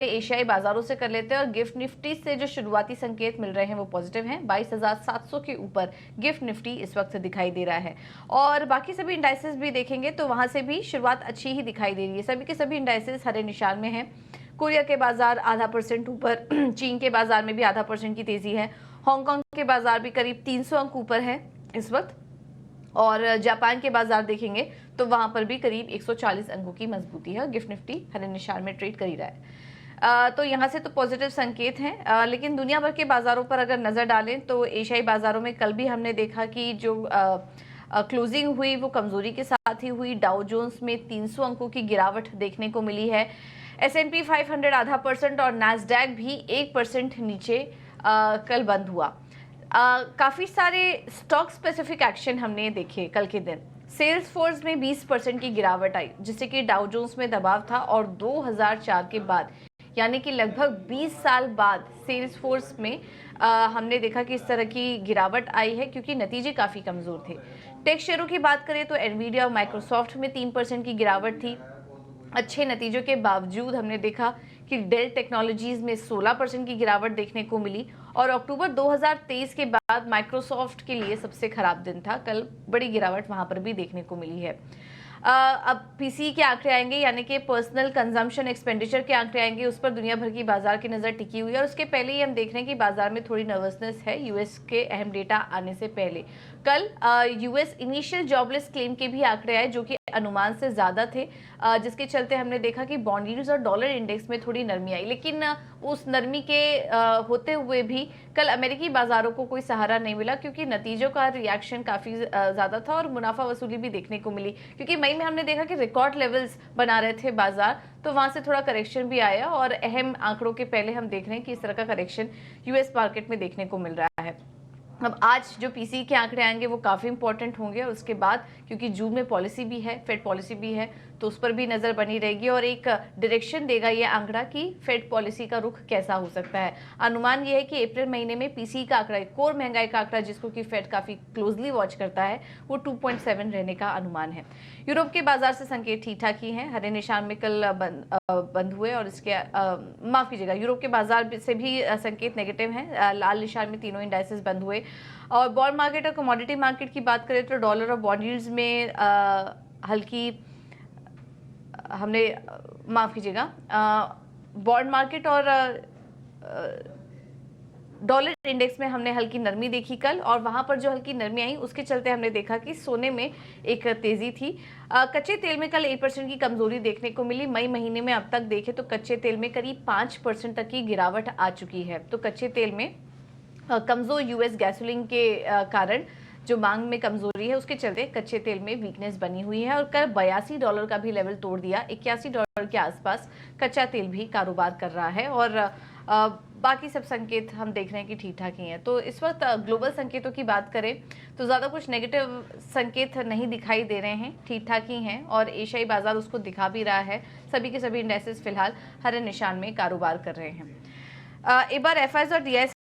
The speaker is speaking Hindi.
एशियाई बाजारों से कर लेते हैं और गिफ्ट निफ्टी से जो शुरुआती संकेत मिल रहे हैं वो पॉजिटिव हैं। 22,700 के ऊपर गिफ्ट निफ्टी इस वक्त दिखाई दे रहा है। और बाकी सभी इंडाइसेस भी देखेंगे तो वहां से भी शुरुआत अच्छी ही दिखाई दे रही है। सभी के सभी इंडाइसेस हरे निशान में हैं। कोरिया के बाजार आधा % ऊपर, चीन के बाजार में भी आधा % की तेजी है। हांगकांग के बाजार भी करीब 300 अंक ऊपर है इस वक्त। और जापान के बाजार देखेंगे तो वहां पर भी करीब 140 अंकों की मजबूती है। गिफ्ट निफ्टी हरे निशान में ट्रेड कर ही रहा है। तो यहाँ से तो पॉजिटिव संकेत हैं। लेकिन दुनिया भर के बाजारों पर अगर नजर डालें तो एशियाई बाजारों में कल भी हमने देखा कि जो क्लोजिंग हुई वो कमजोरी के साथ ही हुई। डाउ जोन्स में 300 अंकों की गिरावट देखने को मिली है। S&P 500 आधा % और नैस्डैक भी 1% नीचे कल बंद हुआ। काफी सारे स्टॉक स्पेसिफिक एक्शन हमने देखे कल के दिन। सेल्स फोर्स में 20% की गिरावट आई, जिससे कि डाउ जोन्स में दबाव था और 2004 के बाद यानी कि लगभग 20 साल बाद सेल्स फोर्स में हमने देखा कि इस तरह की गिरावट आई है, क्योंकि नतीजे काफी कमजोर थे। टेक शेयरों की बात करें तो एनवीडिया और माइक्रोसॉफ्ट में 3% की गिरावट थी। अच्छे नतीजों के बावजूद हमने देखा कि डेल टेक्नोलॉजीज में 16% की गिरावट देखने को मिली। और अक्टूबर 2023 के बाद माइक्रोसॉफ्ट के लिए सबसे खराब दिन था। कल बड़ी गिरावट वहां पर भी देखने को मिली है। अब पीसीई के आंकड़े आएंगे, यानी कि पर्सनल कंजम्पशन एक्सपेंडिचर के आंकड़े आएंगे। उस पर दुनिया भर की बाजार की नजर टिकी हुई है। और उसके पहले ही हम देख रहे हैं कि बाजार में थोड़ी नर्वसनेस है यूएस के अहम डेटा आने से पहले। कल यूएस इनिशियल जॉबलेस क्लेम के भी आंकड़े आए, जो कि अनुमान से ज्यादा थे, जिसके चलते हमने देखा कि बॉन्ड यील्ड्स और डॉलर इंडेक्स में थोड़ी नरमी आई। लेकिन उस नरमी के होते हुए भी कल अमेरिकी बाजारों को कोई सहारा नहीं मिला, क्योंकि नतीजों का रिएक्शन काफी ज्यादा था और मुनाफा वसूली भी देखने को मिली। क्योंकि मई में हमने देखा कि रिकॉर्ड लेवल्स बना रहे थे बाजार, तो वहां से थोड़ा करेक्शन भी आया और अहम आंकड़ों के पहले हम देख रहे हैं कि इस तरह का करेक्शन यूएस मार्केट में देखने को मिल रहा है। अब आज जो पीसी के आंकड़े आएंगे वो काफी इंपॉर्टेंट होंगे। उसके बाद क्योंकि जून में पॉलिसी भी है, फेड पॉलिसी भी है, तो उस पर भी नजर बनी रहेगी और एक डायरेक्शन देगा ये आंकड़ा कि फेड पॉलिसी का रुख कैसा हो सकता है। अनुमान ये है कि अप्रैल महीने में पीसी का आंकड़ा, कोर महंगाई का आंकड़ा, जिसको कि फेड काफी क्लोजली वॉच करता है, वो 2.7 रहने का अनुमान है। यूरोप के बाजार से संकेत ठीक ठाक ही हैं। हरे निशान में कल बंद हुए और इसके माफ कीजिएगा, यूरोप के बाजार से भी संकेत नेगेटिव हैं। लाल निशान में तीनों इंडाइसेस बंद हुए। और बॉन्ड मार्केट और कमोडिटी मार्केट की बात करें तो डॉलर और बॉन्ड यील्ड्स में हल्की हमने माफ कीजिएगा, बॉन्ड मार्केट और डॉलर इंडेक्स में हमने हल्की नरमी देखी कल। और वहां पर जो हल्की नरमी आई उसके चलते हमने देखा कि सोने में एक तेजी थी। कच्चे तेल में कल 1% की कमजोरी देखने को मिली। मई महीने में अब तक देखें तो कच्चे तेल में करीब 5% तक की गिरावट आ चुकी है। तो कच्चे तेल में कमजोर यूएस गैसोलीन के कारण जो मांग में कमजोरी है, उसके चलते कच्चे तेल में वीकनेस बनी हुई है। और कल $82 का भी लेवल तोड़ दिया। $81 के आसपास कच्चा तेल भी कारोबार कर रहा है। और बाकी सब संकेत हम देख रहे हैं कि ठीक ठाक ही हैं। तो इस वक्त ग्लोबल संकेतों की बात करें तो ज़्यादा कुछ नेगेटिव संकेत नहीं दिखाई दे रहे हैं, ठीक ठाक ही हैं। और एशियाई बाजार उसको दिखा भी रहा है। सभी के सभी इंडेक्सेस फिलहाल हरे निशान में कारोबार कर रहे हैं। एक बार एफआईआई और डीआई